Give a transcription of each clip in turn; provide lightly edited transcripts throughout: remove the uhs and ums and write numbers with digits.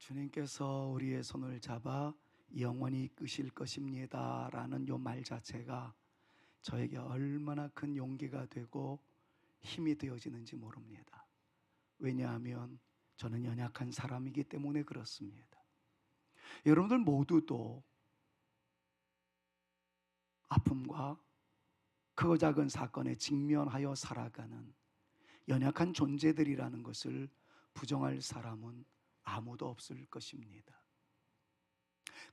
주님께서 우리의 손을 잡아 영원히 이끄실 것입니다 라는 요 말 자체가 저에게 얼마나 큰 용기가 되고 힘이 되어지는지 모릅니다. 왜냐하면 저는 연약한 사람이기 때문에 그렇습니다. 여러분들 모두도 아픔과 크고 작은 사건에 직면하여 살아가는 연약한 존재들이라는 것을 부정할 사람은 아무도 없을 것입니다.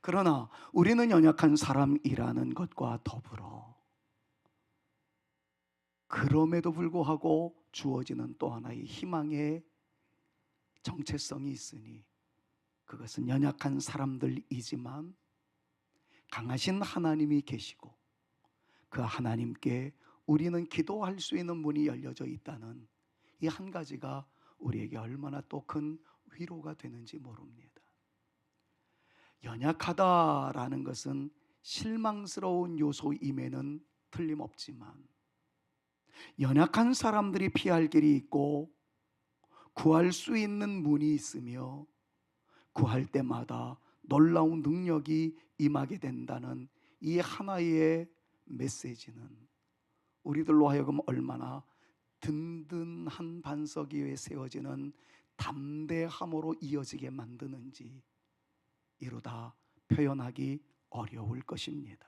그러나 우리는 연약한 사람이라는 것과 더불어 그럼에도 불구하고 주어지는 또 하나의 희망의 정체성이 있으니 그것은 연약한 사람들이지만 강하신 하나님이 계시고 그 하나님께 우리는 기도할 수 있는 문이 열려져 있다는 이 한 가지가 우리에게 얼마나 또 큰 위로가 되는지 모릅니다. 연약하다라는 것은 실망스러운 요소임에는 틀림없지만 연약한 사람들이 피할 길이 있고 구할 수 있는 문이 있으며 구할 때마다 놀라운 능력이 임하게 된다는 이 하나의 메시지는 우리들로 하여금 얼마나 든든한 반석 위에 세워지는 담대함으로 이어지게 만드는지 이루다 표현하기 어려울 것입니다.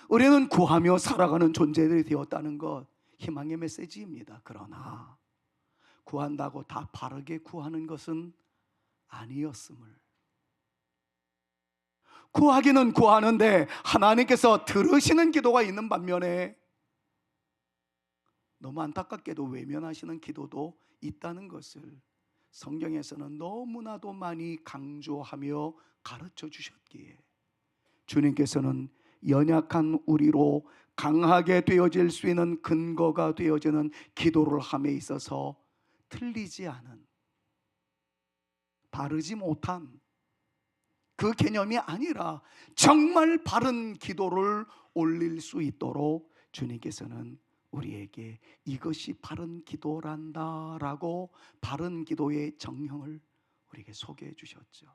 우리는 구하며 살아가는 존재들이 되었다는 것, 희망의 메시지입니다. 그러나 구한다고 다 바르게 구하는 것은 아니었음을, 구하기는 구하는데 하나님께서 들으시는 기도가 있는 반면에 너무 안타깝게도 외면하시는 기도도 있다는 것을 성경에서는 너무나도 많이 강조하며 가르쳐 주셨기에 주님께서는 연약한 우리로 강하게 되어질 수 있는 근거가 되어지는 기도를 함에 있어서 틀리지 않은, 바르지 못한 그 개념이 아니라 정말 바른 기도를 올릴 수 있도록 주님께서는 우리에게 이것이 바른 기도란다 라고 바른 기도의 정형을 우리에게 소개해 주셨죠.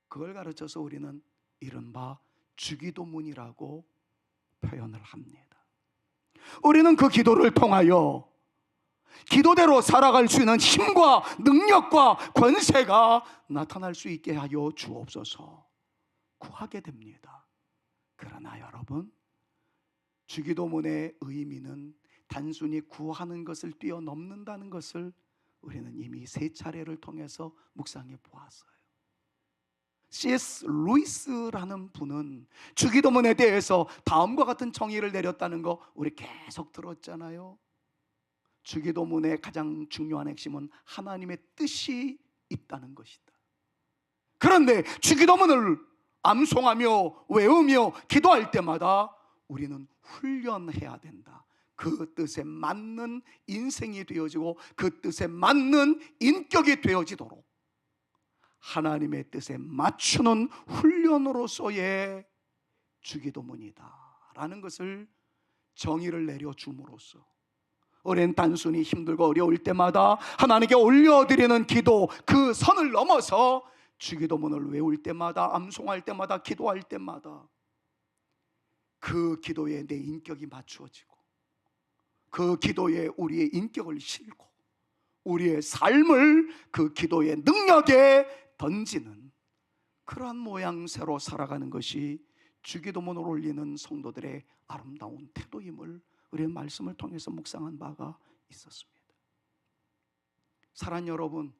그걸 가르쳐서 우리는 이른바 주기도문이라고 표현을 합니다. 우리는 그 기도를 통하여 기도대로 살아갈 수 있는 힘과 능력과 권세가 나타날 수 있게 하여 주옵소서 구하게 됩니다. 그러나 여러분, 주기도문의 의미는 단순히 구하는 것을 뛰어넘는다는 것을 우리는 이미 세 차례를 통해서 묵상해 보았어요. C.S. 루이스라는 분은 주기도문에 대해서 다음과 같은 정의를 내렸다는 거 우리 계속 들었잖아요. 주기도문의 가장 중요한 핵심은 하나님의 뜻이 있다는 것이다. 그런데 주기도문을 암송하며 외우며 기도할 때마다 우리는 훈련해야 된다. 그 뜻에 맞는 인생이 되어지고 그 뜻에 맞는 인격이 되어지도록 하나님의 뜻에 맞추는 훈련으로서의 주기도문이다 라는 것을 정의를 내려줌으로써 우리는 단순히 힘들고 어려울 때마다 하나님께 올려드리는 기도, 그 선을 넘어서 주기도문을 외울 때마다, 암송할 때마다, 기도할 때마다 그 기도에 내 인격이 맞추어지고 그 기도에 우리의 인격을 실고 우리의 삶을 그 기도의 능력에 던지는 그러한 모양새로 살아가는 것이 주기도문을 올리는 성도들의 아름다운 태도임을 우리의 말씀을 통해서 묵상한 바가 있었습니다. 사랑하는 여러분,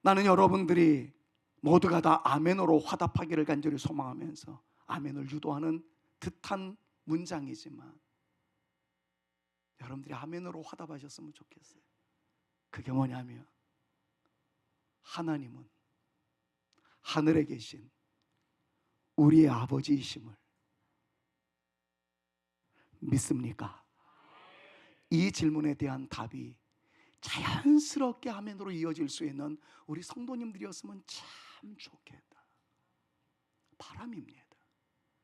나는 여러분들이 모두가 다 아멘으로 화답하기를 간절히 소망하면서 아멘을 유도하는 듯한 문장이지만 여러분들이 아멘으로 화답하셨으면 좋겠어요. 그게 뭐냐면 하나님은 하늘에 계신 우리의 아버지이심을 믿습니까? 이 질문에 대한 답이 자연스럽게 아멘으로 이어질 수 있는 우리 성도님들이었으면 참 좋겠다. 바람입니다.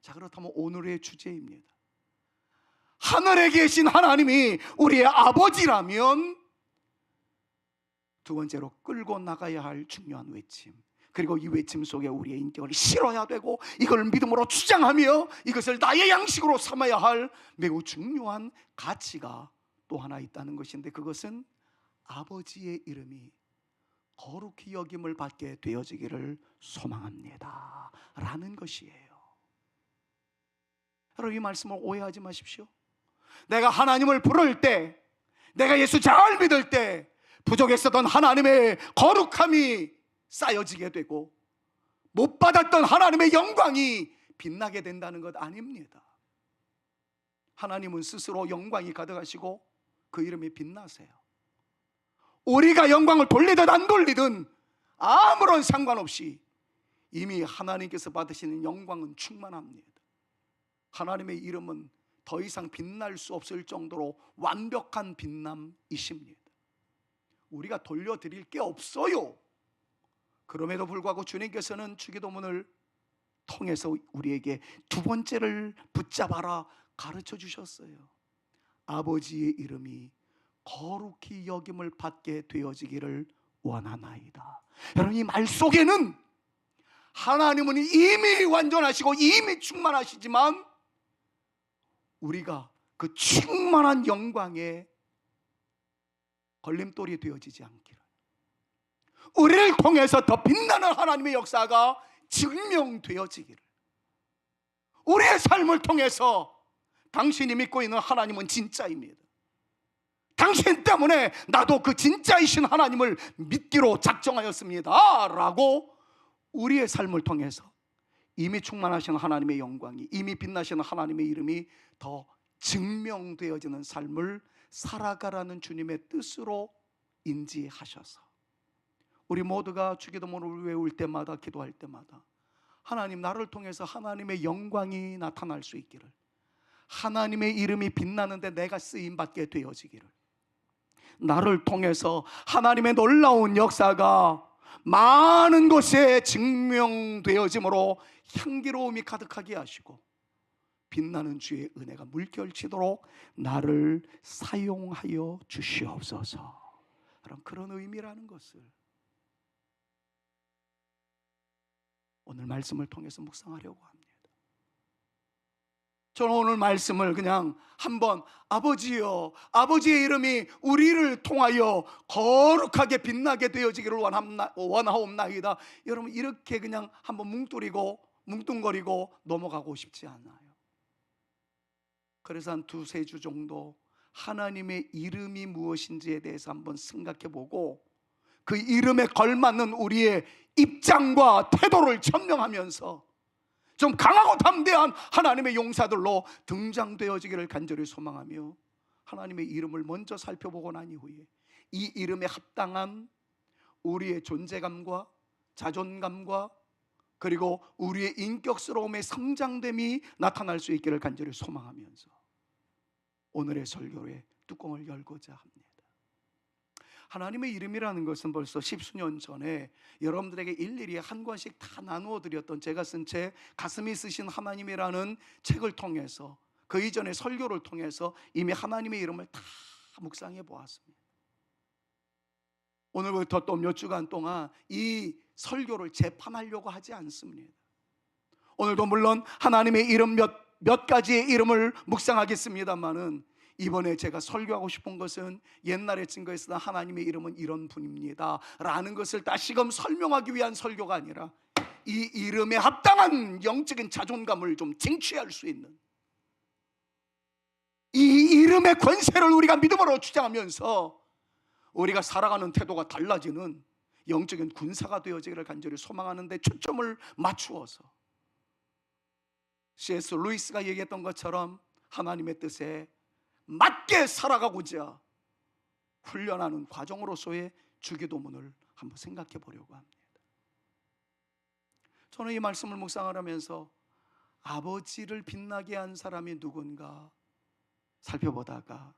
자, 그렇다면 오늘의 주제입니다. 하늘에 계신 하나님이 우리의 아버지라면 두 번째로 끌고 나가야 할 중요한 외침, 그리고 이 외침 속에 우리의 인격을 실어야 되고 이걸 믿음으로 주장하며 이것을 나의 양식으로 삼아야 할 매우 중요한 가치가 또 하나 있다는 것인데, 그것은 아버지의 이름이 거룩히 여김을 받게 되어지기를 소망합니다 라는 것이에요. 여러분, 이 말씀을 오해하지 마십시오. 내가 하나님을 부를 때, 내가 예수 잘 믿을 때 부족했었던 하나님의 거룩함이 쌓여지게 되고 못 받았던 하나님의 영광이 빛나게 된다는 것 아닙니다. 하나님은 스스로 영광이 가득하시고 그 이름이 빛나세요. 우리가 영광을 돌리든 안 돌리든 아무런 상관없이 이미 하나님께서 받으시는 영광은 충만합니다. 하나님의 이름은 더 이상 빛날 수 없을 정도로 완벽한 빛남이십니다. 우리가 돌려드릴 게 없어요. 그럼에도 불구하고 주님께서는 주기도문을 통해서 우리에게 두 번째를 붙잡아라 가르쳐 주셨어요. 아버지의 이름이 거룩히 여김을 받게 되어지기를 원하나이다. 여러분, 이 말 속에는 하나님은 이미 완전하시고 이미 충만하시지만 우리가 그 충만한 영광에 걸림돌이 되어지지 않기를, 우리를 통해서 더 빛나는 하나님의 역사가 증명되어지기를, 우리의 삶을 통해서 당신이 믿고 있는 하나님은 진짜입니다, 당신 때문에 나도 그 진짜이신 하나님을 믿기로 작정하였습니다 라고 우리의 삶을 통해서 이미 충만하신 하나님의 영광이, 이미 빛나시는 하나님의 이름이 더 증명되어지는 삶을 살아가라는 주님의 뜻으로 인지하셔서 우리 모두가 주기도문을 외울 때마다, 기도할 때마다 하나님, 나를 통해서 하나님의 영광이 나타날 수 있기를, 하나님의 이름이 빛나는데 내가 쓰임받게 되어지기를, 나를 통해서 하나님의 놀라운 역사가 많은 곳에 증명되어짐으로 향기로움이 가득하게 하시고 빛나는 주의 은혜가 물결치도록 나를 사용하여 주시옵소서. 그런 의미라는 것을 오늘 말씀을 통해서 묵상하려고 합니다. 저는 오늘 말씀을 그냥 한번 아버지여, 아버지의 이름이 우리를 통하여 거룩하게 빛나게 되어지기를 원하옵나이다, 여러분 이렇게 그냥 한번 뭉뚱거리고 넘어가고 싶지 않아요. 그래서 한 두세 주 정도 하나님의 이름이 무엇인지에 대해서 한번 생각해보고 그 이름에 걸맞는 우리의 입장과 태도를 천명하면서 좀 강하고 담대한 하나님의 용사들로 등장되어지기를 간절히 소망하며, 하나님의 이름을 먼저 살펴보고 난 이후에 이 이름에 합당한 우리의 존재감과 자존감과 그리고 우리의 인격스러움의 성장됨이 나타날 수 있기를 간절히 소망하면서 오늘의 설교의 뚜껑을 열고자 합니다. 하나님의 이름이라는 것은 벌써 십수년 전에 여러분들에게 일일이 한 권씩 다 나누어 드렸던 제가 쓴 책 가슴이 쓰신 하나님이라는 책을 통해서, 그 이전의 설교를 통해서 이미 하나님의 이름을 다 묵상해 보았습니다. 오늘부터 또 몇 주간 동안 이 설교를 재판하려고 하지 않습니다. 오늘도 물론 하나님의 이름 몇 가지의 이름을 묵상하겠습니다만은 이번에 제가 설교하고 싶은 것은 옛날에 증거했던 하나님의 이름은 이런 분입니다 라는 것을 다시금 설명하기 위한 설교가 아니라 이 이름에 합당한 영적인 자존감을 좀 쟁취할 수 있는, 이 이름의 권세를 우리가 믿음으로 주장하면서 우리가 살아가는 태도가 달라지는 영적인 군사가 되어지기를 간절히 소망하는데 초점을 맞추어서 C.S. 루이스가 얘기했던 것처럼 하나님의 뜻에 맞게 살아가고자 훈련하는 과정으로서의 주기도문을 한번 생각해 보려고 합니다. 저는 이 말씀을 묵상하면서 아버지를 빛나게 한 사람이 누군가 살펴보다가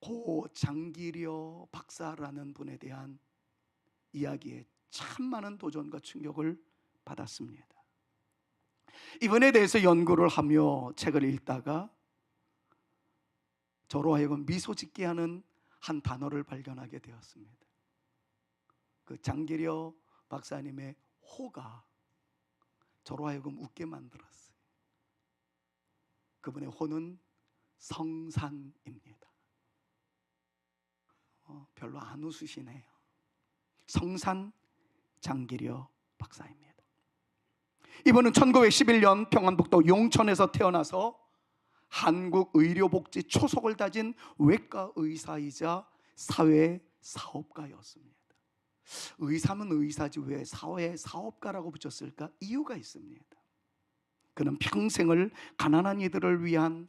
고 장기려 박사라는 분에 대한 이야기에 참 많은 도전과 충격을 받았습니다. 이분에 대해서 연구를 하며 책을 읽다가 저로 하여금 미소 짓게 하는 한 단어를 발견하게 되었습니다. 그 장기려 박사님의 호가 저로 하여금 웃게 만들었어요. 그분의 호는 성산입니다. 별로 안 웃으시네요. 성산 장기려 박사입니다. 이분은 1911년 평안북도 용천에서 태어나서 한국의료복지 초석을 다진 외과 의사이자 사회사업가였습니다. 의사면 의사지 왜 사회사업가라고 붙였을까? 이유가 있습니다. 그는 평생을 가난한 이들을 위한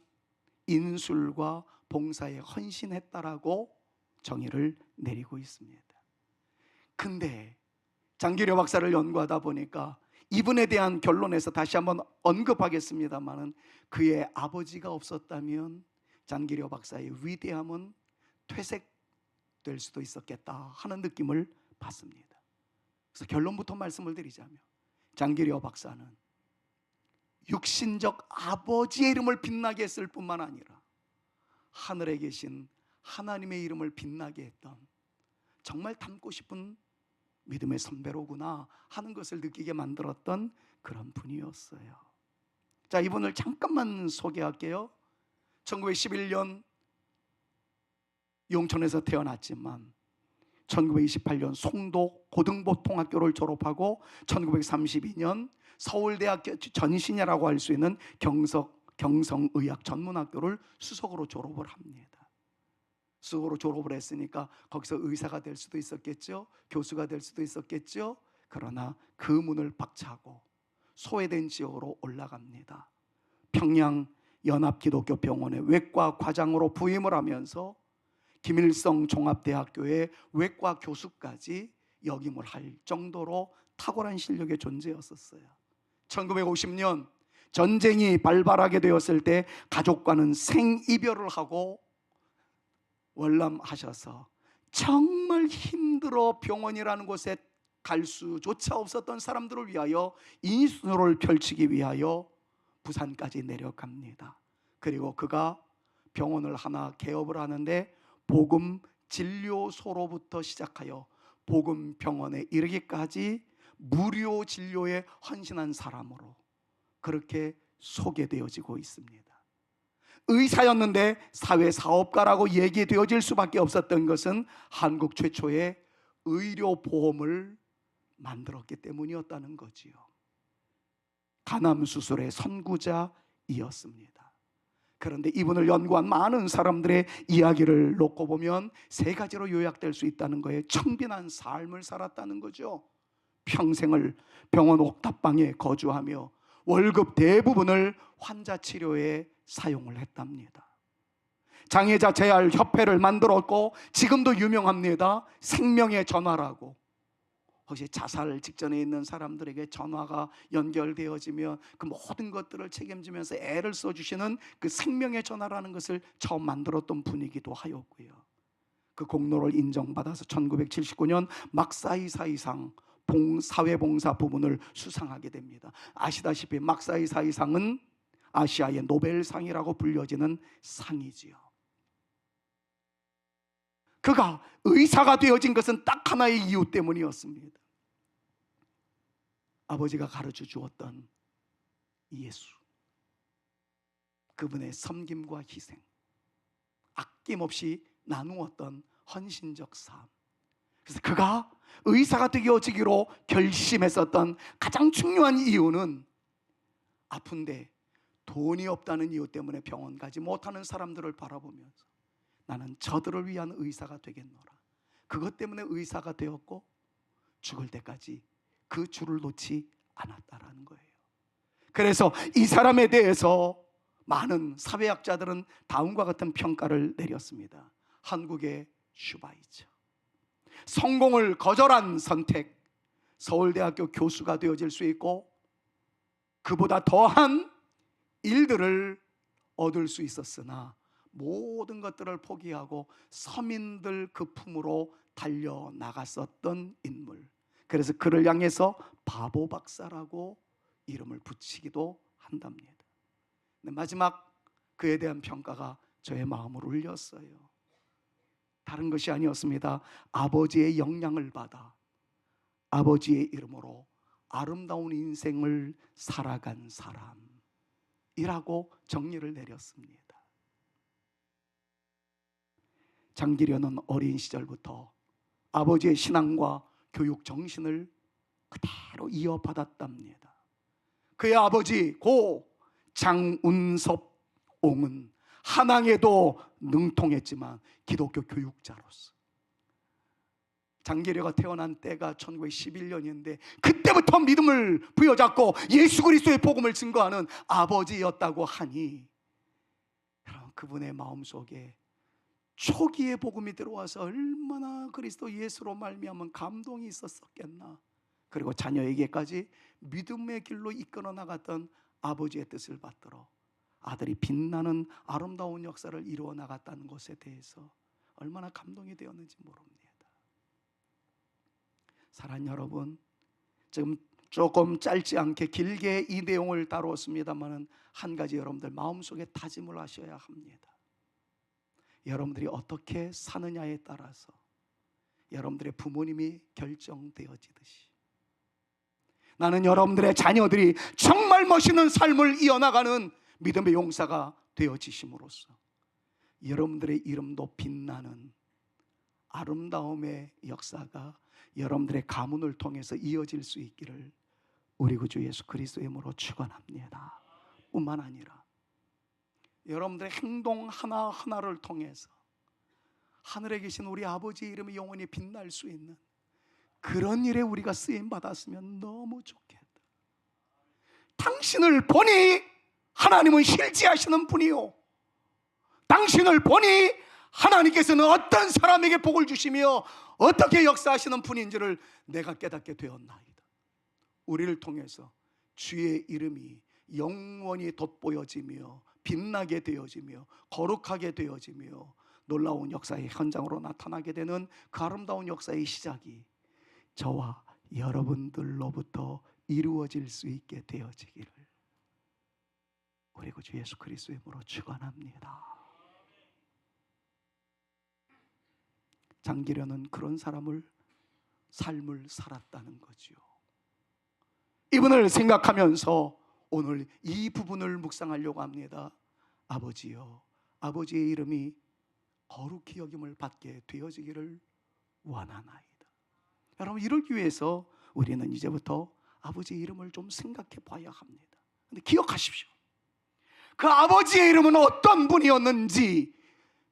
인술과 봉사에 헌신했다라고 정의를 내리고 있습니다. 근데 장기려 박사를 연구하다 보니까 이분에 대한 결론에서 다시 한번 언급하겠습니다마는 그의 아버지가 없었다면 장기려 박사의 위대함은 퇴색될 수도 있었겠다 하는 느낌을 받습니다. 그래서 결론부터 말씀을 드리자면 장기려 박사는 육신적 아버지의 이름을 빛나게 했을 뿐만 아니라 하늘에 계신 하나님의 이름을 빛나게 했던, 정말 닮고 싶은 믿음의 선배로구나 하는 것을 느끼게 만들었던 그런 분이었어요. 자, 이분을 잠깐만 소개할게요. 1911년 용천에서 태어났지만 1928년 송도 고등보통학교를 졸업하고 1932년 서울대학교 전신이라고 할 수 있는 경성의학 전문학교를 수석으로 졸업을 합니다. 수석으로 졸업을 했으니까 거기서 의사가 될 수도 있었겠죠, 교수가 될 수도 있었겠죠. 그러나 그 문을 박차고 소외된 지역으로 올라갑니다. 평양 연합기독교병원의 외과 과장으로 부임을 하면서 김일성 종합대학교의 외과 교수까지 역임을 할 정도로 탁월한 실력의 존재였었어요. 1950년 전쟁이 발발하게 되었을 때 가족과는 생이별을 하고 월남하셔서 정말 힘들어 병원이라는 곳에 갈 수조차 없었던 사람들을 위하여 인수로를 펼치기 위하여 부산까지 내려갑니다. 그리고 그가 병원을 하나 개업을 하는데 복음 진료소로부터 시작하여 복음 병원에 이르기까지 무료 진료에 헌신한 사람으로 그렇게 소개되어지고 있습니다. 의사였는데 사회사업가라고 얘기되어질 수밖에 없었던 것은 한국 최초의 의료보험을 만들었기 때문이었다는 거지요. 간암수술의 선구자이었습니다. 그런데 이분을 연구한 많은 사람들의 이야기를 놓고 보면 세 가지로 요약될 수 있다는 거예요. 청빈한 삶을 살았다는 거죠. 평생을 병원 옥탑방에 거주하며 월급 대부분을 환자 치료에 사용을 했답니다. 장애자 재활 협회를 만들었고 지금도 유명합니다. 생명의 전화라고. 혹시 자살 직전에 있는 사람들에게 전화가 연결되어지면 그 모든 것들을 책임지면서 애를 써주시는 그 생명의 전화라는 것을 처음 만들었던 분이기도 하였고요. 그 공로를 인정받아서 1979년 막사이사이상 사회봉사 부문을 수상하게 됩니다. 아시다시피 막사이사이상은 아시아의 노벨상이라고 불려지는 상이지요. 그가 의사가 되어진 것은 딱 하나의 이유 때문이었습니다. 아버지가 가르쳐 주었던 예수, 그분의 섬김과 희생, 아낌없이 나누었던 헌신적 삶. 그래서 그가 의사가 되어지기로 결심했었던 가장 중요한 이유는 아픈데 돈이 없다는 이유 때문에 병원 가지 못하는 사람들을 바라보면서 나는 저들을 위한 의사가 되겠노라. 그것 때문에 의사가 되었고 죽을 때까지 그 줄을 놓지 않았다라는 거예요. 그래서 이 사람에 대해서 많은 사회학자들은 다음과 같은 평가를 내렸습니다. 한국의 슈바이처, 성공을 거절한 선택, 서울대학교 교수가 되어질 수 있고 그보다 더한 일들을 얻을 수 있었으나 모든 것들을 포기하고 서민들 그 품으로 달려나갔었던 인물. 그래서 그를 향해서 바보 박사라고 이름을 붙이기도 한답니다. 마지막 그에 대한 평가가 저의 마음을 울렸어요. 다른 것이 아니었습니다. 아버지의 영향을 받아 아버지의 이름으로 아름다운 인생을 살아간 사람이라고 정리를 내렸습니다. 장기련은 어린 시절부터 아버지의 신앙과 교육 정신을 그대로 이어받았답니다. 그의 아버지 고 장운섭 옹은 한항에도 능통했지만 기독교 교육자로서, 장기려가 태어난 때가 1911년인데 그때부터 믿음을 부여잡고 예수 그리스도의 복음을 증거하는 아버지였다고 하니, 여러분, 그분의 마음속에 초기에 복음이 들어와서 얼마나 그리스도 예수로 말미암은 감동이 있었겠나. 그리고 자녀에게까지 믿음의 길로 이끌어 나갔던 아버지의 뜻을 받들어 아들이 빛나는 아름다운 역사를 이루어 나갔다는 것에 대해서 얼마나 감동이 되었는지 모릅니다. 사랑하는 여러분, 지금 조금 짧지 않게 길게 이 내용을 다루었습니다만 한 가지 여러분들 마음속에 다짐을 하셔야 합니다. 여러분들이 어떻게 사느냐에 따라서 여러분들의 부모님이 결정되어지듯이, 나는 여러분들의 자녀들이 정말 멋있는 삶을 이어나가는 믿음의 용사가 되어지심으로써 여러분들의 이름도 빛나는 아름다움의 역사가 여러분들의 가문을 통해서 이어질 수 있기를 우리 구주 예수 그리스도의 이름으로 축원합니다. 뿐만 아니라 여러분들의 행동 하나하나를 통해서 하늘에 계신 우리 아버지의 이름이 영원히 빛날 수 있는 그런 일에 우리가 쓰임받았으면 너무 좋겠다. 당신을 보니 하나님은 실지하시는 분이요, 당신을 보니 하나님께서는 어떤 사람에게 복을 주시며 어떻게 역사하시는 분인지를 내가 깨닫게 되었나이다. 우리를 통해서 주의 이름이 영원히 돋보여지며 빛나게 되어지며 거룩하게 되어지며 놀라운 역사의 현장으로 나타나게 되는 그 아름다운 역사의 시작이 저와 여러분들로부터 이루어질 수 있게 되어지기를 우리 구주 예수 그리스도의 이름으로 축원합니다. 장기련은 그런 삶을 살았다는 거지요. 이분을 생각하면서 오늘 이 부분을 묵상하려고 합니다. 아버지요, 아버지의 이름이 거룩히 여김을 받게 되어지기를 원하나이다. 여러분, 이러기 위해서 우리는 이제부터 아버지의 이름을 좀 생각해 봐야 합니다. 근데 기억하십시오, 그 아버지의 이름은 어떤 분이었는지,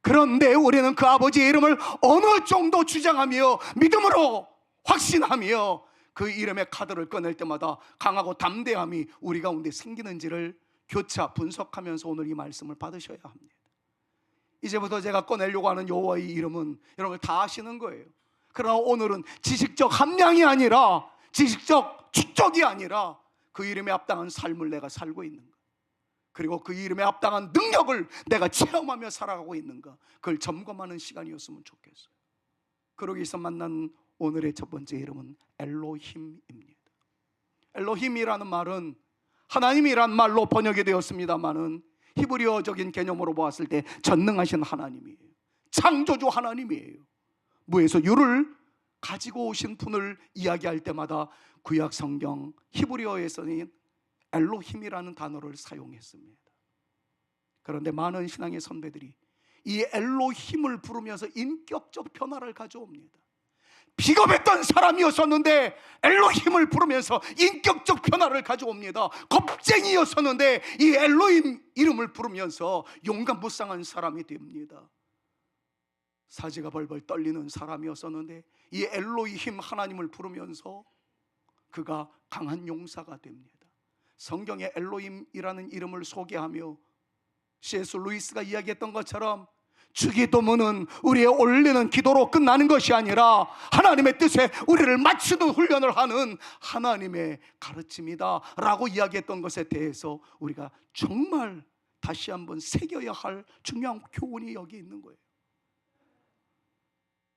그런데 우리는 그 아버지의 이름을 어느 정도 주장하며 믿음으로 확신하며 그 이름의 카드를 꺼낼 때마다 강하고 담대함이 우리 가운데 생기는지를 교차 분석하면서 오늘 이 말씀을 받으셔야 합니다. 이제부터 제가 꺼내려고 하는 여호와의 이름은 여러분 다 아시는 거예요. 그러나 오늘은 지식적 함량이 아니라, 지식적 축적이 아니라 그 이름에 합당한 삶을 내가 살고 있는가, 그리고 그 이름에 합당한 능력을 내가 체험하며 살아가고 있는가, 그걸 점검하는 시간이었으면 좋겠어요. 그러기 위해서 만난 오늘의 첫 번째 이름은 엘로힘입니다. 엘로힘이라는 말은 하나님이란 말로 번역이 되었습니다마는 히브리어적인 개념으로 보았을 때 전능하신 하나님이에요. 창조주 하나님이에요. 무에서 유를 가지고 오신 분을 이야기할 때마다 구약 성경 히브리어에서는 엘로힘이라는 단어를 사용했습니다. 그런데 많은 신앙의 선배들이 이 엘로힘을 부르면서 인격적 변화를 가져옵니다. 비겁했던 사람이었었는데 엘로힘을 부르면서 인격적 변화를 가져옵니다. 겁쟁이였었는데 이 엘로힘 이름을 부르면서 용감무쌍한 사람이 됩니다. 사지가 벌벌 떨리는 사람이었었는데 이 엘로힘 하나님을 부르면서 그가 강한 용사가 됩니다. 성경에 엘로힘이라는 이름을 소개하며 C.S. 루이스가 이야기했던 것처럼 주기도문은 우리의 올리는 기도로 끝나는 것이 아니라 하나님의 뜻에 우리를 맞추는 훈련을 하는 하나님의 가르침이다 라고 이야기했던 것에 대해서 우리가 정말 다시 한번 새겨야 할 중요한 교훈이 여기 있는 거예요.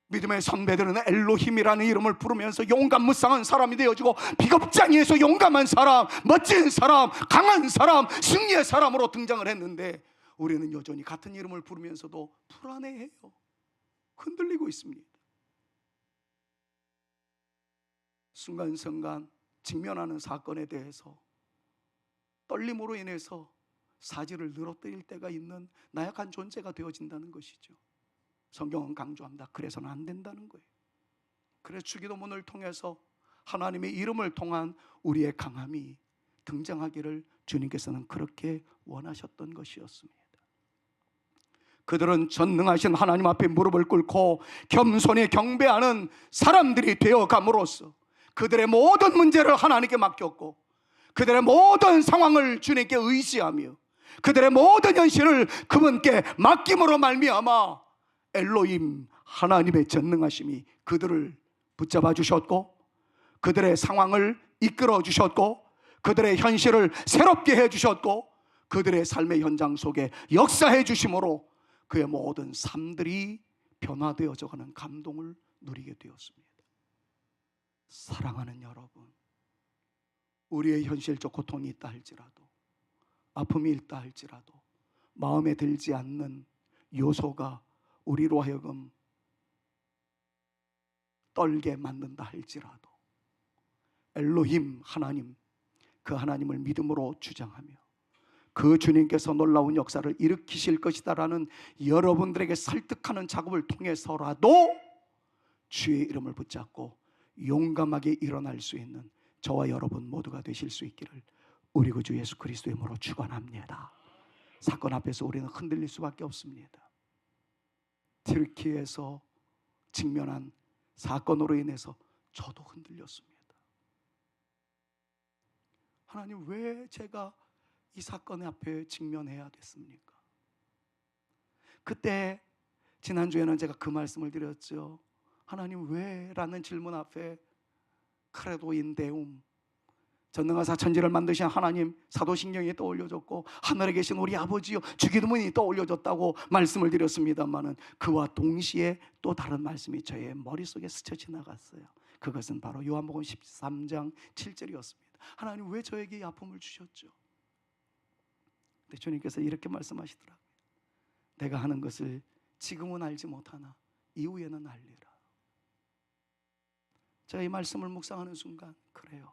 믿음의 선배들은 엘로힘이라는 이름을 부르면서 용감무쌍한 사람이 되어지고 비겁장애에서 용감한 사람, 멋진 사람, 강한 사람, 승리의 사람으로 등장을 했는데 우리는 여전히 같은 이름을 부르면서도 불안해해요. 흔들리고 있습니다. 순간순간 직면하는 사건에 대해서 떨림으로 인해서 사지를 늘어뜨릴 때가 있는 나약한 존재가 되어진다는 것이죠. 성경은 강조합니다. 그래서는 안 된다는 거예요. 그래서 주기도문을 통해서 하나님의 이름을 통한 우리의 강함이 등장하기를 주님께서는 그렇게 원하셨던 것이었습니다. 그들은 전능하신 하나님 앞에 무릎을 꿇고 겸손히 경배하는 사람들이 되어감으로써 그들의 모든 문제를 하나님께 맡겼고, 그들의 모든 상황을 주님께 의지하며 그들의 모든 현실을 그분께 맡김으로 말미암아 엘로힘 하나님의 전능하심이 그들을 붙잡아 주셨고, 그들의 상황을 이끌어 주셨고, 그들의 현실을 새롭게 해 주셨고, 그들의 삶의 현장 속에 역사해 주심으로 그의 모든 삶들이 변화되어져 가는 감동을 누리게 되었습니다. 사랑하는 여러분, 우리의 현실적 고통이 있다 할지라도, 아픔이 있다 할지라도 마음에 들지 않는 요소가 우리로 하여금 떨게 만든다 할지라도 엘로힘 하나님, 그 하나님을 믿음으로 주장하며 그 주님께서 놀라운 역사를 일으키실 것이다라는 여러분들에게 설득하는 작업을 통해서라도 주의 이름을 붙잡고 용감하게 일어날 수 있는 저와 여러분 모두가 되실 수 있기를 우리 구주 예수 그리스도의 이름으로 축원합니다. 사건 앞에서 우리는 흔들릴 수밖에 없습니다. 튀르키예에서 직면한 사건으로 인해서 저도 흔들렸습니다. 하나님, 왜 제가 이 사건 앞에 직면해야 됐습니까? 그때 지난주에는 제가 그 말씀을 드렸죠. 하나님 왜? 라는 질문 앞에 크레도 인 데움, 전능하사 천지를 만드신 하나님, 사도신경이 떠올려졌고 하늘에 계신 우리 아버지요 주기도문이 떠올려졌다고 말씀을 드렸습니다마는 그와 동시에 또 다른 말씀이 저의 머릿속에 스쳐 지나갔어요. 그것은 바로 요한복음 13장 7절이었습니다. 하나님 왜 저에게 이 아픔을 주셨죠? 근데 주님께서 이렇게 말씀하시더라고요. 내가 하는 것을 지금은 알지 못하나 이후에는 알리라. 제가 이 말씀을 묵상하는 순간, 그래요,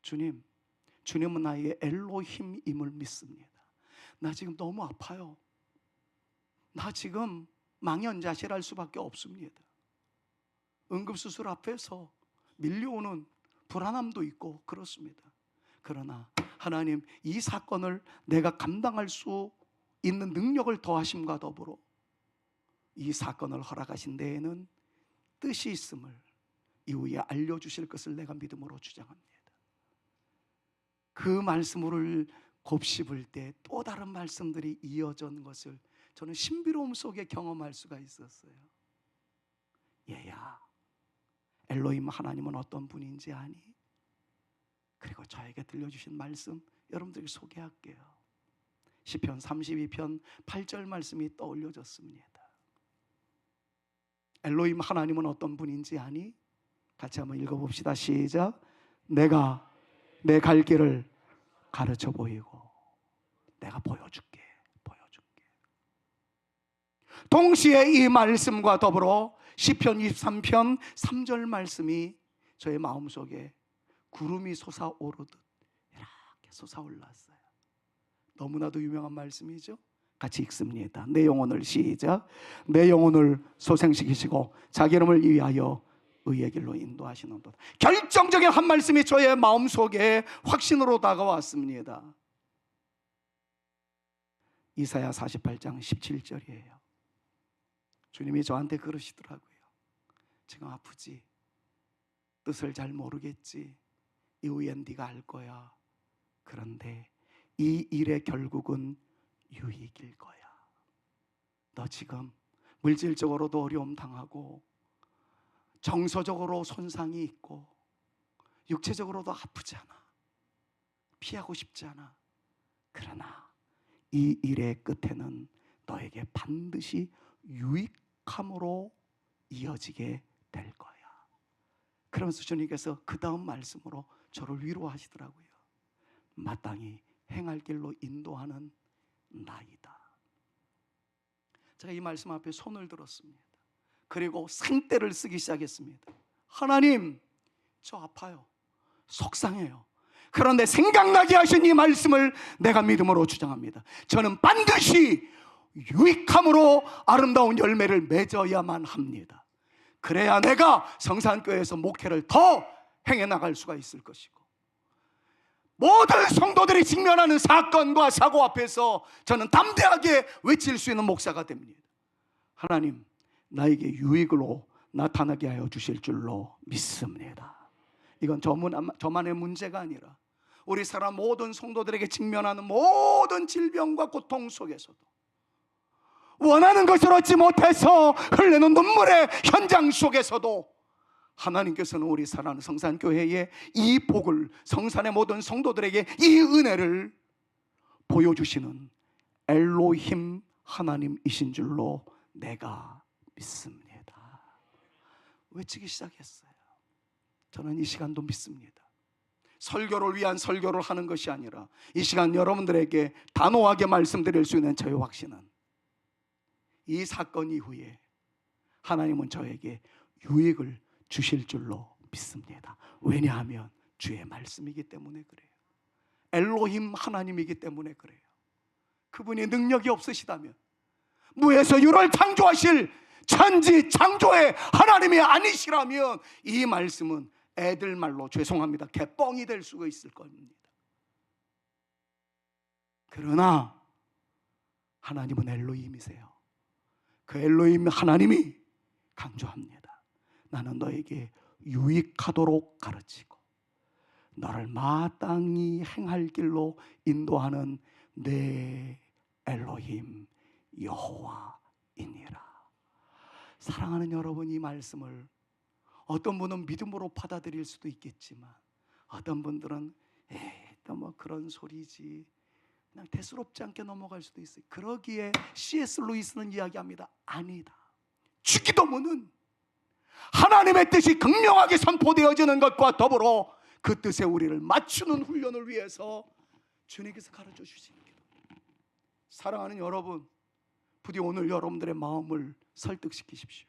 주님은 나의 엘로힘임을 믿습니다. 나 지금 너무 아파요. 나 지금 망연자실할 수밖에 없습니다. 응급수술 앞에서 밀려오는 불안함도 있고 그렇습니다. 그러나 하나님, 이 사건을 내가 감당할 수 있는 능력을 더하심과 더불어 이 사건을 허락하신 데에는 뜻이 있음을 이후에 알려주실 것을 내가 믿음으로 주장합니다. 그 말씀을 곱씹을 때 또 다른 말씀들이 이어진 것을 저는 신비로움 속에 경험할 수가 있었어요. 얘야, 엘로힘 하나님은 어떤 분인지 아니? 그리고 저에게 들려주신 말씀 여러분들에게 소개할게요. 시편 32편 8절 말씀이 떠올려졌습니다. 엘로힘 하나님은 어떤 분인지 아니? 같이 한번 읽어봅시다. 시작. 내가 내 갈 길을 가르쳐 보이고 내가 보여줄게. 동시에 이 말씀과 더불어 시편 23편 3절 말씀이 저의 마음속에 구름이 솟아오르듯 이렇게 솟아올랐어요. 너무나도 유명한 말씀이죠. 같이 읽습니다. 내 영혼을, 시작. 내 영혼을 소생시키시고 자기 이름을 위하여 의의 길로 인도하시는도다. 결정적인 한 말씀이 저의 마음속에 확신으로 다가왔습니다. 이사야 48장 17절이에요. 주님이 저한테 그러시더라고요. 지금 아프지? 뜻을 잘 모르겠지? 이후엔 네가 알 거야. 그런데 이 일의 결국은 유익일 거야. 너 지금 물질적으로도 어려움 당하고 정서적으로 손상이 있고 육체적으로도 아프잖아. 피하고 싶지 않아. 그러나 이 일의 끝에는 너에게 반드시 유익함으로 이어지게 될 거야. 그러면서 주님께서 그 다음 말씀으로 저를 위로하시더라고요. 마땅히 행할 길로 인도하는 나이다. 제가 이 말씀 앞에 손을 들었습니다. 그리고 생떼를 쓰기 시작했습니다. 하나님, 저 아파요. 속상해요. 그런데 생각나게 하신 이 말씀을 내가 믿음으로 주장합니다. 저는 반드시 유익함으로 아름다운 열매를 맺어야만 합니다. 그래야 내가 성산교회에서 목회를 더 행해 나갈 수가 있을 것이고, 모든 성도들이 직면하는 사건과 사고 앞에서 저는 담대하게 외칠 수 있는 목사가 됩니다. 하나님, 나에게 유익으로 나타나게 하여 주실 줄로 믿습니다. 이건 저만의 문제가 아니라 우리 사람 모든 성도들에게 직면하는 모든 질병과 고통 속에서도 원하는 것을 얻지 못해서 흘리는 눈물의 현장 속에서도 하나님께서는 우리 사랑하는 성산교회에 이 복을, 성산의 모든 성도들에게 이 은혜를 보여주시는 엘로힘 하나님이신 줄로 내가 믿습니다. 외치기 시작했어요. 저는 이 시간도 믿습니다. 설교를 위한 설교를 하는 것이 아니라 이 시간 여러분들에게 단호하게 말씀드릴 수 있는 저의 확신은, 이 사건 이후에 하나님은 저에게 유익을 주실 줄로 믿습니다. 왜냐하면 주의 말씀이기 때문에 그래요. 엘로힘 하나님이기 때문에 그래요. 그분이 능력이 없으시다면, 무에서 유를 창조하실 천지 창조의 하나님이 아니시라면 이 말씀은 애들 말로 죄송합니다, 개뻥이 될 수가 있을 겁니다. 그러나 하나님은 엘로힘이세요. 그 엘로힘 하나님이 강조합니다. 나는 너에게 유익하도록 가르치고 너를 마땅히 행할 길로 인도하는 내 엘로힘 여호와이니라. 사랑하는 여러분, 이 말씀을 어떤 분은 믿음으로 받아들일 수도 있겠지만, 어떤 분들은 또 뭐 그런 소리지, 그냥 대수롭지 않게 넘어갈 수도 있어요. 그러기에 C.S. 루이스는 이야기합니다. 아니다. 주기도문은 하나님의 뜻이 극명하게 선포되어지는 것과 더불어 그 뜻에 우리를 맞추는 훈련을 위해서 주님께서 가르쳐 주신 기도. 사랑하는 여러분, 부디 오늘 여러분들의 마음을 설득시키십시오.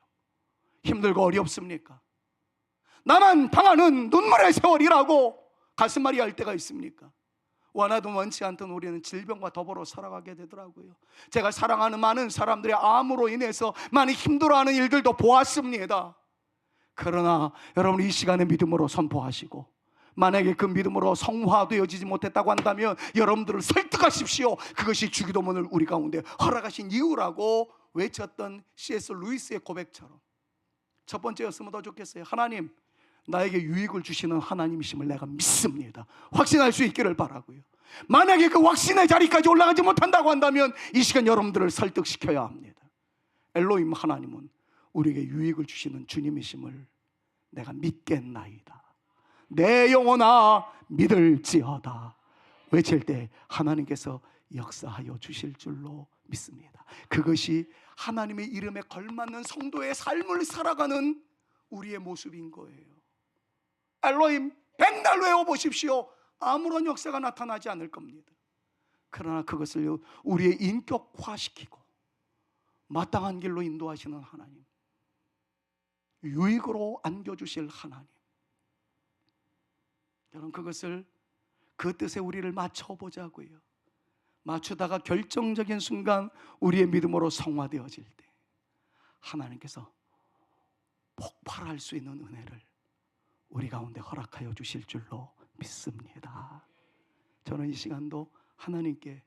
힘들고 어렵습니까? 나만 당하는 눈물의 세월이라고 가슴앓이 할 때가 있습니까? 원하든 원치 않든 우리는 질병과 더불어 살아가게 되더라고요. 제가 사랑하는 많은 사람들의 암으로 인해서 많이 힘들어하는 일들도 보았습니다. 그러나 여러분, 이 시간에 믿음으로 선포하시고, 만약에 그 믿음으로 성화되어지지 못했다고 한다면 여러분들을 설득하십시오. 그것이 주기도문을 우리 가운데 허락하신 이유라고 외쳤던 C.S. 루이스의 고백처럼 첫 번째였으면 더 좋겠어요. 하나님, 나에게 유익을 주시는 하나님이심을 내가 믿습니다. 확신할 수 있기를 바라고요. 만약에 그 확신의 자리까지 올라가지 못한다고 한다면 이 시간 여러분들을 설득시켜야 합니다. 엘로힘 하나님은 우리에게 유익을 주시는 주님이심을 내가 믿겠나이다. 내 영혼아 믿을지어다 외칠 때 하나님께서 역사하여 주실 줄로 믿습니다. 그것이 하나님의 이름에 걸맞는 성도의 삶을 살아가는 우리의 모습인 거예요. 엘로힘 백날 외워보십시오. 아무런 역사가 나타나지 않을 겁니다. 그러나 그것을 우리의 인격화시키고 마땅한 길로 인도하시는 하나님, 유익으로 안겨주실 하나님, 여러분, 그것을 그 뜻에 우리를 맞춰보자고요. 맞추다가 결정적인 순간 우리의 믿음으로 성화되어질 때 하나님께서 폭발할 수 있는 은혜를 우리 가운데 허락하여 주실 줄로 믿습니다. 저는 이 시간도 하나님께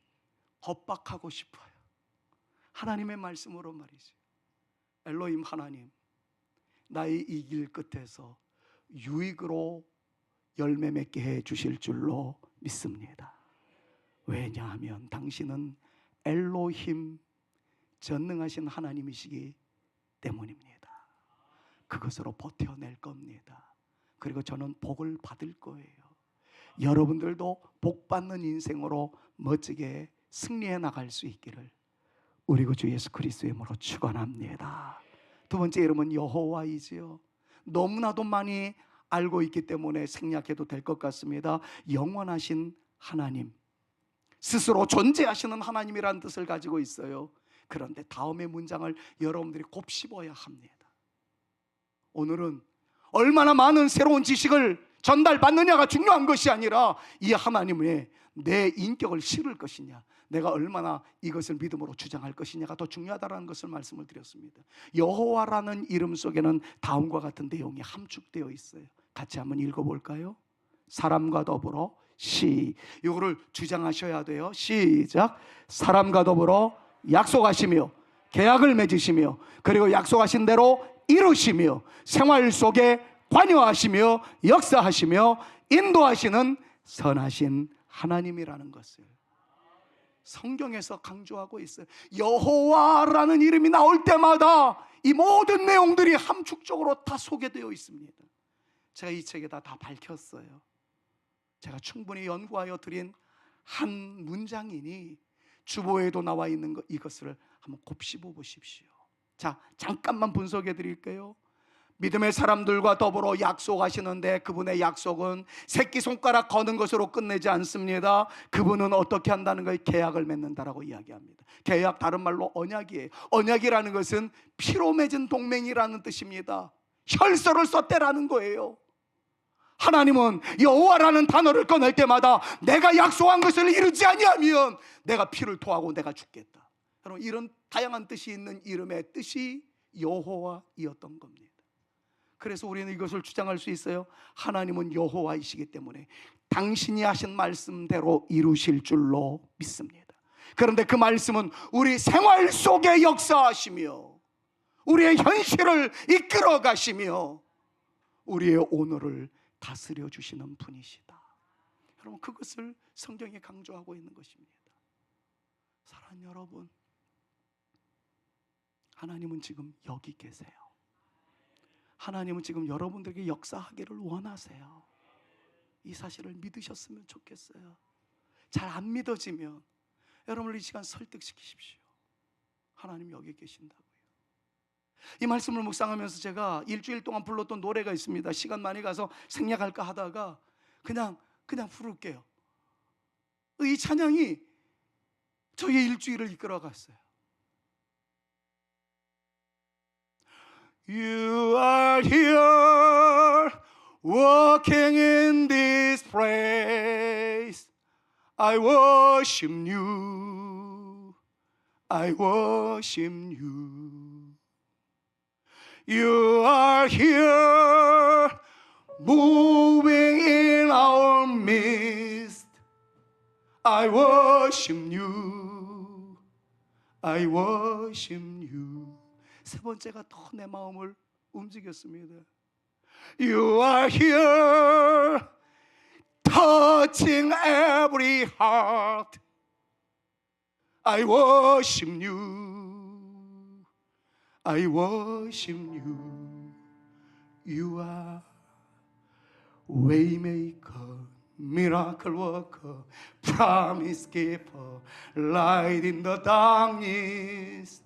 겁박하고 싶어요. 하나님의 말씀으로 말이죠. 엘로힘 하나님, 나의 이 길 끝에서 유익으로 열매 맺게 해 주실 줄로 믿습니다. 왜냐하면 당신은 엘로힘, 전능하신 하나님이시기 때문입니다. 그것으로 버텨낼 겁니다. 그리고 저는 복을 받을 거예요. 여러분들도 복 받는 인생으로 멋지게 승리해 나갈 수 있기를 우리 주 예수 그리스도의 이름으로 축원합니다. 두 번째 이름은 여호와이지요. 너무나도 많이 알고 있기 때문에 생략해도 될 것 같습니다. 영원하신 하나님, 스스로 존재하시는 하나님이라는 뜻을 가지고 있어요. 그런데 다음의 문장을 여러분들이 곱씹어야 합니다. 오늘은 얼마나 많은 새로운 지식을 전달받느냐가 중요한 것이 아니라 이 하나님의 내 인격을 실을 것이냐, 내가 얼마나 이것을 믿음으로 주장할 것이냐가 더 중요하다는 것을 말씀을 드렸습니다. 여호와라는 이름 속에는 다음과 같은 내용이 함축되어 있어요. 같이 한번 읽어볼까요? 사람과 더불어 이거를 주장하셔야 돼요. 시작. 사람과 더불어 약속하시며 계약을 맺으시며 그리고 약속하신 대로 이루시며 생활 속에 관여하시며 역사하시며 인도하시는 선하신 하나님이라는 것을 성경에서 강조하고 있어요. 여호와라는 이름이 나올 때마다 이 모든 내용들이 함축적으로 다 소개되어 있습니다. 제가 이 책에다 다 밝혔어요. 제가 충분히 연구하여 드린 한 문장이니 주보에도 나와 있는 이것을 한번 곱씹어 보십시오. 자, 잠깐만 분석해 드릴게요. 믿음의 사람들과 더불어 약속하시는데 그분의 약속은 새끼손가락 거는 것으로 끝내지 않습니다. 그분은 어떻게 한다는 거예요? 계약을 맺는다라고 이야기합니다. 계약, 다른 말로 언약이에요. 언약이라는 것은 피로 맺은 동맹이라는 뜻입니다. 혈서를 썼대라는 거예요. 하나님은 여호와라는 단어를 꺼낼 때마다 내가 약속한 것을 이루지 아니하면 내가 피를 토하고 내가 죽겠다. 여러분, 이런 다양한 뜻이 있는 이름의 뜻이 여호와이었던 겁니다. 그래서 우리는 이것을 주장할 수 있어요. 하나님은 여호와이시기 때문에 당신이 하신 말씀대로 이루실 줄로 믿습니다. 그런데 그 말씀은 우리 생활 속에 역사하시며 우리의 현실을 이끌어 가시며 우리의 오늘을 다스려 주시는 분이시다. 여러분, 그것을 성경에 강조하고 있는 것입니다. 사랑하는 여러분, 하나님은 지금 여기 계세요. 하나님은 지금 여러분들에게 역사하기를 원하세요. 이 사실을 믿으셨으면 좋겠어요. 잘 안 믿어지면 여러분을 이 시간 설득시키십시오. 하나님 여기 계신다고요. 이 말씀을 묵상하면서 제가 일주일 동안 불렀던 노래가 있습니다. 시간 많이 가서 생략할까 하다가 그냥 부를게요. 이 찬양이 저의 일주일을 이끌어갔어요. You are here walking in this place. I worship you. I worship you. You are here moving in our midst. I worship you. I worship you. 세 번째가 더 내 마음을 움직였습니다. You are here touching every heart. I worship you. I worship you. You are waymaker, miracle worker, promise keeper, light in the darkness.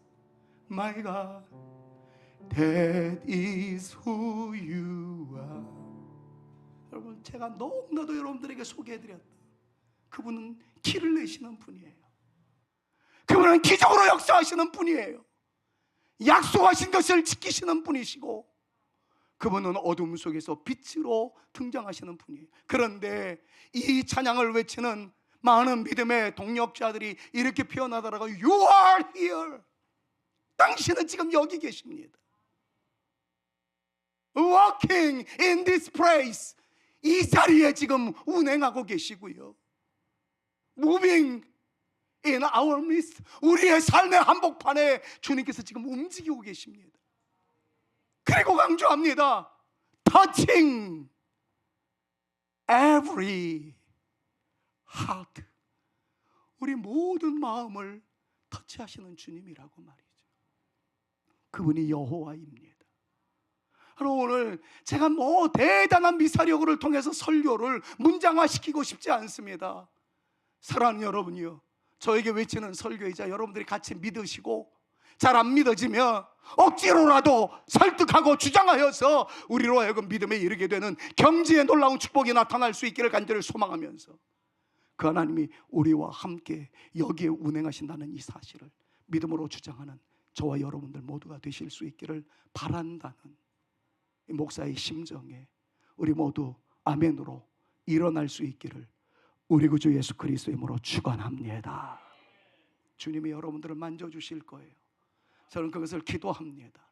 My God, that is who you are. 여러분, 제가 너무나도 여러분들에게 소개해드렸다. 그분은 길을 내시는 분이에요. 그분은 기적으로 역사하시는 분이에요. 약속하신 것을 지키시는 분이시고 그분은 어둠 속에서 빛으로 등장하시는 분이에요. 그런데 이 찬양을 외치는 많은 믿음의 동력자들이 이렇게 표현하더라고요. You are here. 당신은 지금 여기 계십니다. Walking in this place. 이 자리에 지금 운행하고 계시고요. Moving in our midst. 우리의 삶의 한복판에 주님께서 지금 움직이고 계십니다. 그리고 강조합니다. Touching every heart. 우리 모든 마음을 터치하시는 주님이라고 말이죠. 그분이 여호와입니다. 오늘 제가 대단한 미사력을 통해서 설교를 문장화시키고 싶지 않습니다. 사랑하는 여러분이요, 저에게 외치는 설교이자 여러분들이 같이 믿으시고 잘 안 믿어지면 억지로라도 설득하고 주장하여서 우리로 하여금 믿음에 이르게 되는 경지의 놀라운 축복이 나타날 수 있기를 간절히 소망하면서 그 하나님이 우리와 함께 여기에 운행하신다는 이 사실을 믿음으로 주장하는 저와 여러분들 모두가 되실 수 있기를 바란다는 이 목사의 심정에 우리 모두 아멘으로 일어날 수 있기를 우리 구주 예수 그리스도의 이름으로 축원합니다. 주님이 여러분들을 만져주실 거예요. 저는 그것을 기도합니다.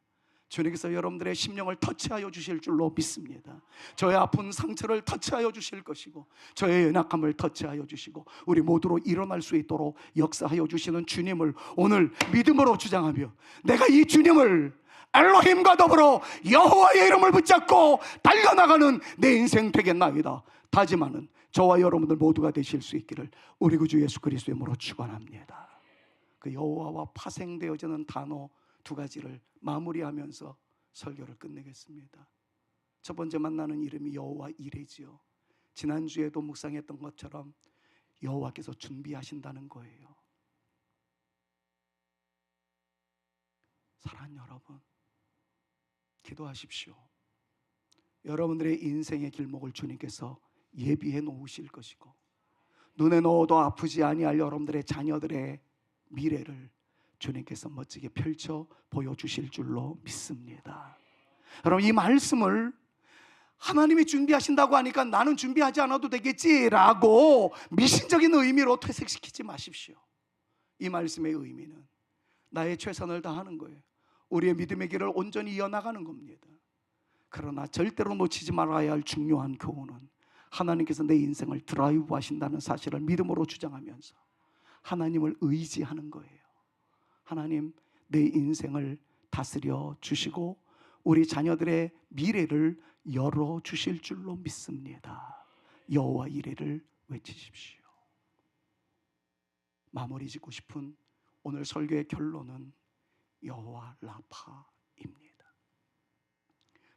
주님께서 여러분들의 심령을 터치하여 주실 줄로 믿습니다. 저의 아픈 상처를 터치하여 주실 것이고, 저의 연약함을 터치하여 주시고, 우리 모두로 일어날 수 있도록 역사하여 주시는 주님을 오늘 믿음으로 주장하며, 내가 이 주님을 엘로힘과 더불어 여호와의 이름을 붙잡고 달려나가는 내 인생 되겠나이다 다짐하는 저와 여러분들 모두가 되실 수 있기를 우리 구주 예수 그리스도의 이름으로 축원합니다. 그 여호와와 파생되어지는 단어 두 가지를 마무리하면서 설교를 끝내겠습니다. 첫 번째 만나는 이름이 여호와 이레지요. 지난주에도 묵상했던 것처럼 여호와께서 준비하신다는 거예요. 사랑하는 여러분, 기도하십시오. 여러분들의 인생의 길목을 주님께서 예비해 놓으실 것이고, 눈에 넣어도 아프지 아니할 여러분들의 자녀들의 미래를 주님께서 멋지게 펼쳐 보여주실 줄로 믿습니다. 여러분, 이 말씀을 하나님이 준비하신다고 하니까 나는 준비하지 않아도 되겠지라고 미신적인 의미로 퇴색시키지 마십시오. 이 말씀의 의미는 나의 최선을 다하는 거예요. 우리의 믿음의 길을 온전히 이어나가는 겁니다. 그러나 절대로 놓치지 말아야 할 중요한 교훈은 하나님께서 내 인생을 드라이브 하신다는 사실을 믿음으로 주장하면서 하나님을 의지하는 거예요. 하나님, 내 인생을 다스려 주시고 우리 자녀들의 미래를 열어 주실 줄로 믿습니다. 여호와 이레를 외치십시오. 마무리 짓고 싶은 오늘 설교의 결론은 여호와 라파입니다.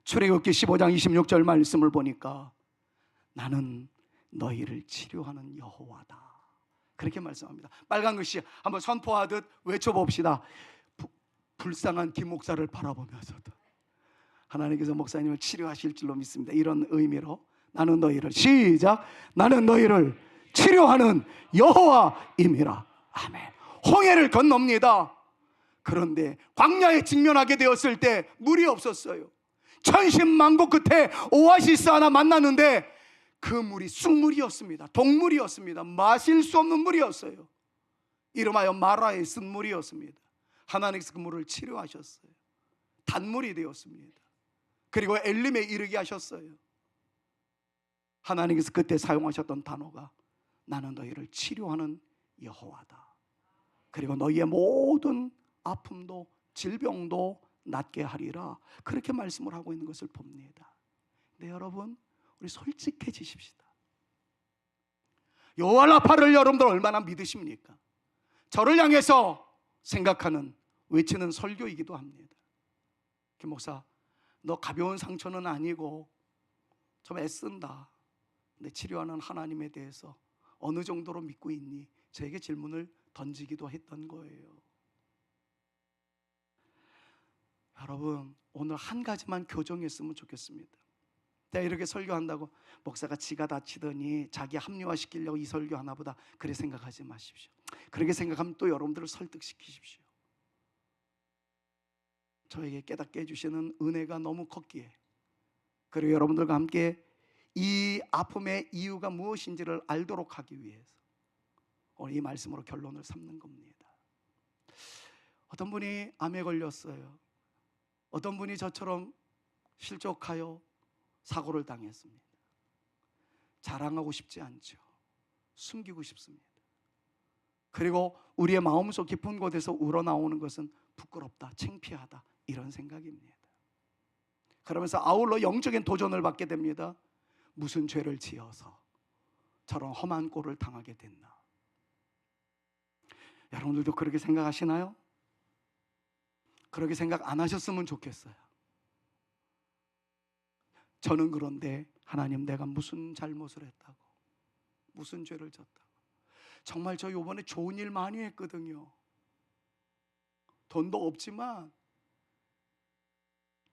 출애굽기 15장 26절 말씀을 보니까 나는 너희를 치료하는 여호와다, 그렇게 말씀합니다. 빨간 글씨 한번 선포하듯 외쳐봅시다. 불쌍한 김 목사를 바라보면서도 하나님께서 목사님을 치료하실 줄로 믿습니다. 이런 의미로 나는 너희를, 시작, 나는 너희를 치료하는 여호와임이라. 아멘. 홍해를 건넙니다. 그런데 광야에 직면하게 되었을 때 물이 없었어요. 천신만고 끝에 오아시스 하나 만났는데 그 물이 쑥물이었습니다. 동물이었습니다. 마실 수 없는 물이었어요. 이름하여 마라의 쓴 물이었습니다. 하나님께서 그 물을 치료하셨어요. 단물이 되었습니다. 그리고 엘림에 이르게 하셨어요. 하나님께서 그때 사용하셨던 단어가 나는 너희를 치료하는 여호와다. 그리고 너희의 모든 아픔도 질병도 낫게 하리라, 그렇게 말씀을 하고 있는 것을 봅니다. 네, 여러분, 우리 솔직해지십시다. 여호와 라파를 여러분들 얼마나 믿으십니까? 저를 향해서 생각하는, 외치는 설교이기도 합니다. 김 목사, 너 가벼운 상처는 아니고 좀 애쓴다. 근데 치료하는 하나님에 대해서 어느 정도로 믿고 있니? 저에게 질문을 던지기도 했던 거예요. 여러분, 오늘 한 가지만 교정했으면 좋겠습니다. 내가 이렇게 설교한다고 목사가 지가 다치더니 자기 합리화시키려고 이 설교 하나보다, 그렇게 생각하지 마십시오. 그렇게 생각하면 또 여러분들을 설득시키십시오. 저에게 깨닫게 해주시는 은혜가 너무 컸기에, 그리고 여러분들과 함께 이 아픔의 이유가 무엇인지를 알도록 하기 위해서 오늘 이 말씀으로 결론을 삼는 겁니다. 어떤 분이 암에 걸렸어요. 어떤 분이 저처럼 실족하여 사고를 당했습니다. 자랑하고 싶지 않죠. 숨기고 싶습니다. 그리고 우리의 마음속 깊은 곳에서 우러나오는 것은 부끄럽다, 창피하다, 이런 생각입니다. 그러면서 아울러 영적인 도전을 받게 됩니다. 무슨 죄를 지어서 저런 험한 꼴을 당하게 됐나? 여러분들도 그렇게 생각하시나요? 그렇게 생각 안 하셨으면 좋겠어요. 저는 그런데 하나님, 내가 무슨 잘못을 했다고, 무슨 죄를 졌다고. 정말 저 이번에 좋은 일 많이 했거든요. 돈도 없지만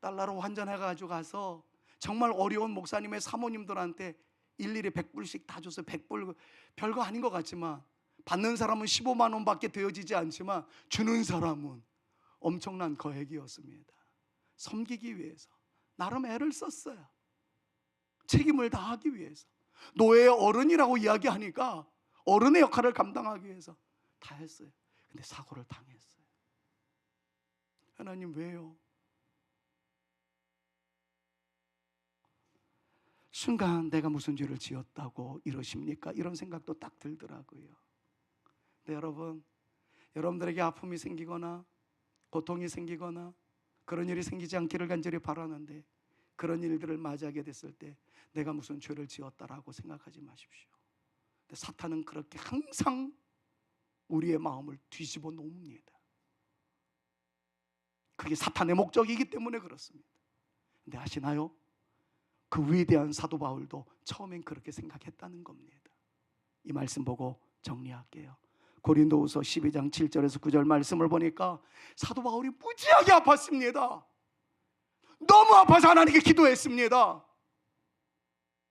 달러로 환전해가지고 가서 정말 어려운 목사님의 사모님들한테 일일이 100불씩 다 줘서 100불, 별거 아닌 것 같지만 받는 사람은 15만 원밖에 되어지지 않지만 주는 사람은 엄청난 거액이었습니다. 섬기기 위해서, 나름 애를 썼어요. 책임을 다하기 위해서. 노예의 어른이라고 이야기하니까 어른의 역할을 감당하기 위해서 다 했어요. 근데 사고를 당했어요. 하나님 왜요? 순간 내가 무슨 죄를 지었다고 이러십니까? 이런 생각도 딱 들더라고요. 근데 여러분, 여러분들에게 아픔이 생기거나 고통이 생기거나 그런 일이 생기지 않기를 간절히 바라는데, 그런 일들을 맞이하게 됐을 때 내가 무슨 죄를 지었다라고 생각하지 마십시오. 근데 사탄은 그렇게 항상 우리의 마음을 뒤집어 놓습니다. 그게 사탄의 목적이기 때문에 그렇습니다. 근데 아시나요? 그 위대한 사도 바울도 처음엔 그렇게 생각했다는 겁니다. 이 말씀 보고 정리할게요. 고린도후서 12장 7절에서 9절 말씀을 보니까 사도 바울이 무지하게 아팠습니다. 너무 아파서 하나님께 기도했습니다.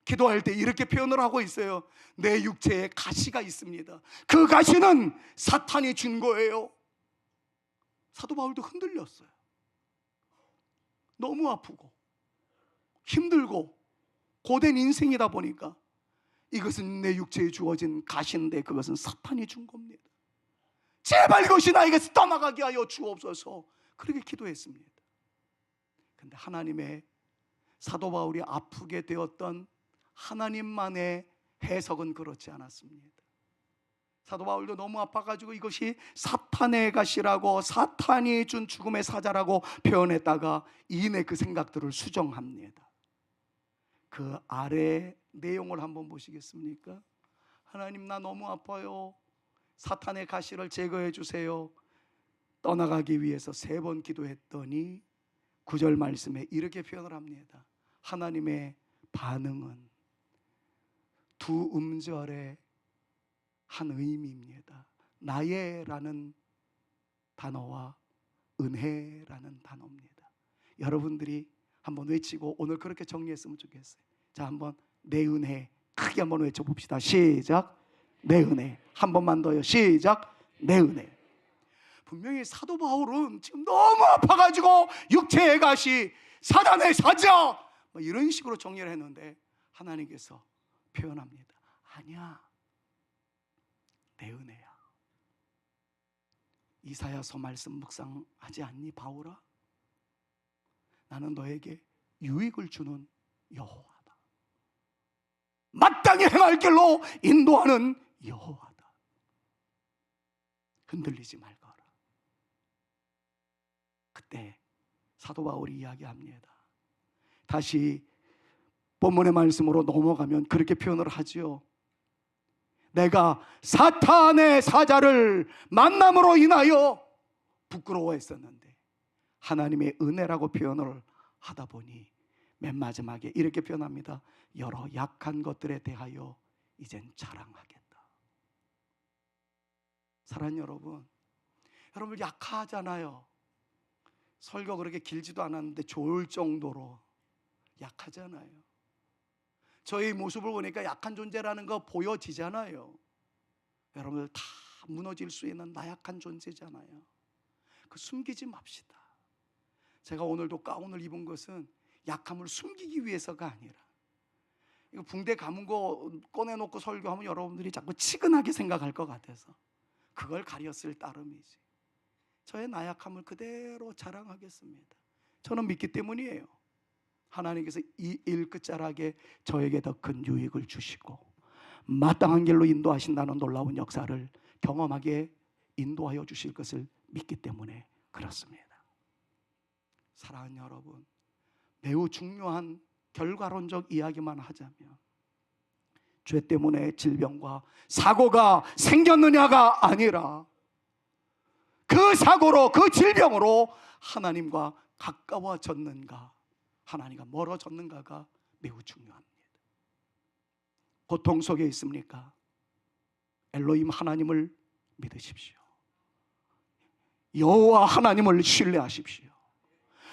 기도할 때 이렇게 표현을 하고 있어요. 내 육체에 가시가 있습니다. 그 가시는 사탄이 준 거예요. 사도 바울도 흔들렸어요. 너무 아프고 힘들고 고된 인생이다 보니까 이것은 내 육체에 주어진 가시인데 그것은 사탄이 준 겁니다. 제발 이것이 나에게서 떠나가게 하여 주옵소서. 그렇게 기도했습니다. 근데 하나님의, 사도 바울이 아프게 되었던 하나님만의 해석은 그렇지 않았습니다. 사도 바울도 너무 아파가지고 이것이 사탄의 가시라고, 사탄이 준 죽음의 사자라고 표현했다가 이내 그 생각들을 수정합니다. 그 아래 내용을 한번 보시겠습니까? 하나님, 나 너무 아파요. 사탄의 가시를 제거해 주세요. 떠나가기 위해서 3번 기도했더니 9절 말씀에 이렇게 표현을 합니다. 하나님의 반응은 두 음절의 한 의미입니다. 나의라는 단어와 은혜라는 단어입니다. 여러분들이 한번 외치고 오늘 그렇게 정리했으면 좋겠어요. 자, 한번 내 은혜 크게 한번 외쳐봅시다. 시작. 내 은혜. 한 번만 더요. 시작. 내 은혜. 분명히 사도 바울은 지금 너무 아파가지고 육체의 가시, 사단의 사자 뭐 이런 식으로 정리를 했는데 하나님께서 표현합니다. 아니야, 내 은혜야. 이사야서 말씀 묵상하지 않니 바울아? 나는 너에게 유익을 주는 여호와다. 마땅히 행할 길로 인도하는 여호와다. 흔들리지 말거라. 그때 사도 바울이 이야기합니다. 다시 본문의 말씀으로 넘어가면 그렇게 표현을 하지요. 내가 사탄의 사자를 만남으로 인하여 부끄러워했었는데 하나님의 은혜라고 표현을 하다 보니 맨 마지막에 이렇게 표현합니다. 여러 약한 것들에 대하여 이젠 자랑하겠다. 사랑하는 여러분, 여러분 약하잖아요. 설교 그렇게 길지도 않았는데 좋을 정도로 약하잖아요. 저희 모습을 보니까 약한 존재라는 거 보여지잖아요. 여러분들 다 무너질 수 있는 나약한 존재잖아요. 그 숨기지 맙시다. 제가 오늘도 가운을 입은 것은 약함을 숨기기 위해서가 아니라, 이거 붕대 감은 거 꺼내놓고 설교하면 여러분들이 자꾸 치근하게 생각할 것 같아서 그걸 가렸을 따름이지. 저의 나약함을 그대로 자랑하겠습니다. 저는 믿기 때문이에요. 하나님께서 이 일 끝자락에 저에게 더 큰 유익을 주시고 마땅한 길로 인도하신다는 놀라운 역사를 경험하게 인도하여 주실 것을 믿기 때문에 그렇습니다. 사랑하는 여러분, 매우 중요한 결과론적 이야기만 하자면 죄 때문에 질병과 사고가 생겼느냐가 아니라 그 사고로, 그 질병으로 하나님과 가까워졌는가, 하나님과 멀어졌는가가 매우 중요합니다. 고통 속에 있습니까? 엘로힘 하나님을 믿으십시오. 여호와 하나님을 신뢰하십시오.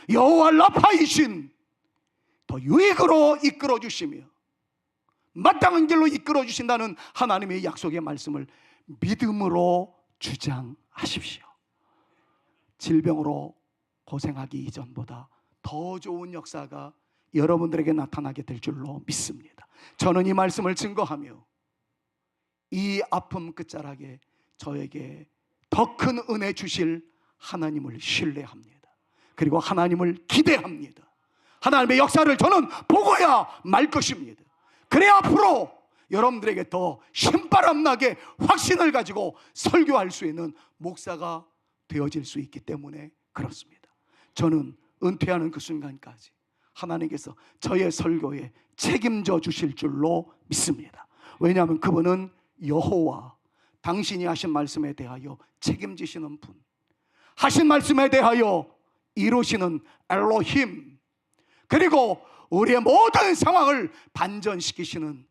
여호와 라파이신 더 유익으로 이끌어 주시며 마땅한 길로 이끌어 주신다는 하나님의 약속의 말씀을 믿음으로 주장하십시오. 질병으로 고생하기 이전보다 더 좋은 역사가 여러분들에게 나타나게 될 줄로 믿습니다. 저는 이 말씀을 증거하며 이 아픔 끝자락에 저에게 더 큰 은혜 주실 하나님을 신뢰합니다. 그리고 하나님을 기대합니다. 하나님의 역사를 저는 보고야 말 것입니다. 그래야 앞으로 여러분들에게 더 신바람나게 확신을 가지고 설교할 수 있는 목사가 되어질 수 있기 때문에 그렇습니다. 저는 은퇴하는 그 순간까지 하나님께서 저의 설교에 책임져 주실 줄로 믿습니다. 왜냐하면 그분은 여호와, 당신이 하신 말씀에 대하여 책임지시는 분, 하신 말씀에 대하여 이루시는 엘로힘, 그리고 우리의 모든 상황을 반전시키시는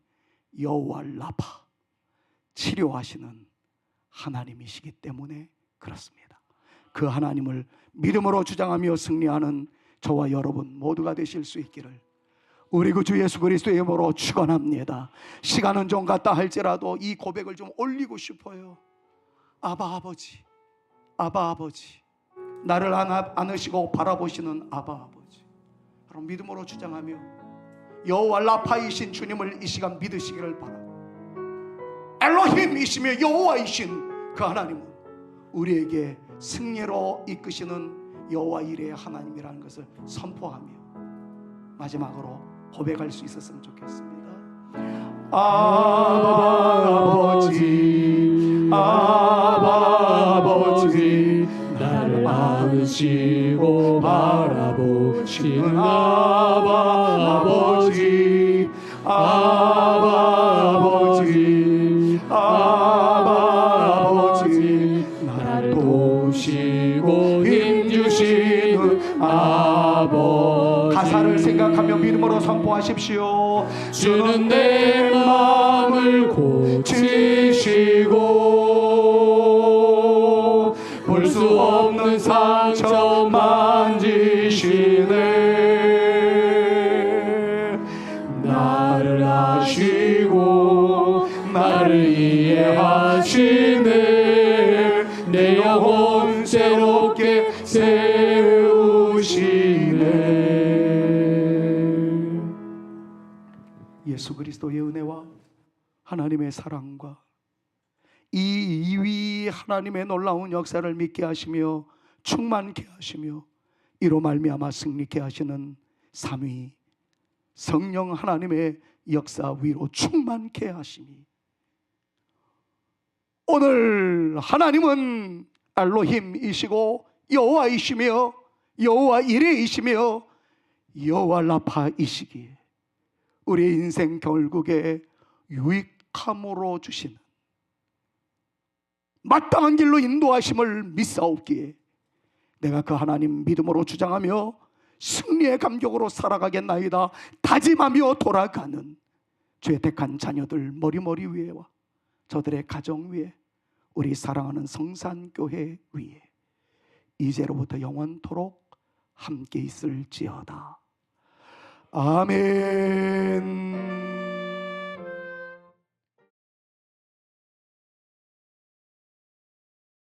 여호와 라파, 치료하시는 하나님이시기 때문에 그렇습니다. 그 하나님을 믿음으로 주장하며 승리하는 저와 여러분 모두가 되실 수 있기를 우리 구주 예수 그리스도의 이름으로 축원합니다. 시간은 좀 갔다 할지라도 이 고백을 좀 올리고 싶어요. 아바 아버지, 아바 아버지, 나를 안으시고 바라보시는 아바 아버지, 그럼 믿음으로 주장하며 여호와 라파이신 주님을 이 시간 믿으시기를 바랍니다. 엘로힘이시며 여호와이신 그 하나님은 우리에게 승리로 이끄시는 여호와 이레의 하나님이라는 것을 선포하며 마지막으로 고백할 수 있었으면 좋겠습니다. 아바 아버지, 아바 아버지, 나를 안으시고 바라보시는 아바 아버지, 아바 아버지, 아바 아버지, 나를 도우시고 힘주시는 아버지. 가사를 생각하며 믿음으로 선포하십시오. 주는 내 마음을 고치시고 볼 수 없는 상처 만지시네. 나를 아시고 나를 이해하시네. 내 영혼 새롭게 세우시네. 예수 그리스도의 은혜와 하나님의 사랑과 이 이위 하나님의 놀라운 역사를 믿게 하시며 충만케 하시며 이로 말미암아 승리케 하시는 삼위 성령 하나님의 역사 위로 충만케 하시니 오늘 하나님은 엘로힘이시고 여호와이시며 여호와 이레이시며 여호와 라파이시기에 우리의 인생 결국에 유익함으로 주시는 마땅한 길로 인도하심을 믿사옵기에 내가 그 하나님 믿음으로 주장하며 승리의 감격으로 살아가겠나이다 다짐하며 돌아가는 주의 택한 자녀들 머리머리 위에와 저들의 가정 위에 우리 사랑하는 성산교회 위에 이제로부터 영원토록 함께 있을지어다. 아멘.